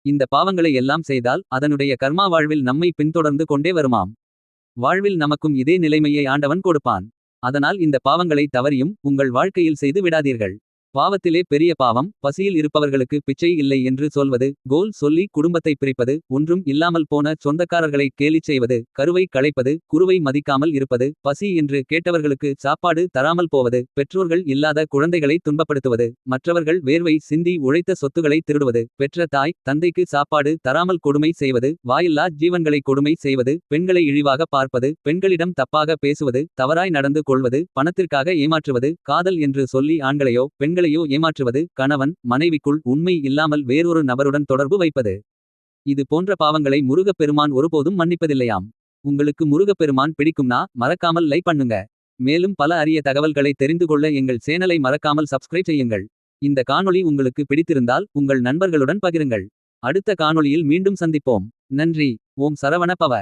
இந்த பாவங்களை எல்லாம் செய்தால் அதனுடைய கர்மா வாழ்வில் நம்மை பின்தொடர்ந்து கொண்டே வருமாம். வாழ்வில் நமக்கும் இதே நிலைமையை ஆண்டவன் கொடுப்பான். அதனால் இந்த பாவங்களை தவறியும் உங்கள் வாழ்க்கையில் செய்து விடாதீர்கள். பாவத்திலே பெரிய பாவம் பசியில் இருப்பவர்களுக்கு பிச்சை இல்லை என்று சொல்வது. கோல் சொல்லி குடும்பத்தை பிரிப்பது. ஒன்றும் இல்லாமல் போன சொந்தக்காரர்களை கேலிச் செய்வது. கருவை களைப்பது. குருவை மதிக்காமல் இருப்பது. பசி என்று கேட்டவர்களுக்கு சாப்பாடு தராமல் போவது. பெற்றோர்கள் இல்லாத குழந்தைகளை துன்பப்படுத்துவது. மற்றவர்கள் வேர்வை சிந்தி உழைத்த சொத்துக்களை திருடுவது. பெற்ற தாய் தந்தைக்கு சாப்பாடு தராமல் கொடுமை செய்வது. வாயில்லா ஜீவன்களை கொடுமை செய்வது. பெண்களை இழிவாக பார்ப்பது. பெண்களிடம் தப்பாக பேசுவது. தவறாய் நடந்து கொள்வது. பணத்திற்காக ஏமாற்றுவது. காதல் என்று சொல்லி ஆண்களையோ பெண்களையோ ஏமாற்றுவது. கணவன் மனைவிக்குள் உண்மை இல்லாமல் வேறொரு நபருடன் தொடர்பு வைப்பது. இது போன்ற பாவங்களை முருகப்பெருமான் ஒருபோதும் மன்னிப்பதில்லையாம். உங்களுக்கு முருகப்பெருமான் பிடிக்கும்னா மறக்காமல் லைக் பண்ணுங்க. மேலும் பல அரிய தகவல்களை தெரிந்து கொள்ள எங்கள் சேனலை மறக்காமல் சப்ஸ்கிரைப் செய்யுங்கள். இந்த காணொளி உங்களுக்கு பிடித்திருந்தால் உங்கள் நண்பர்களுடன் பகிருங்கள். அடுத்த காணொளியில் மீண்டும் சந்திப்போம். நன்றி. ஓம் சரவண பவ.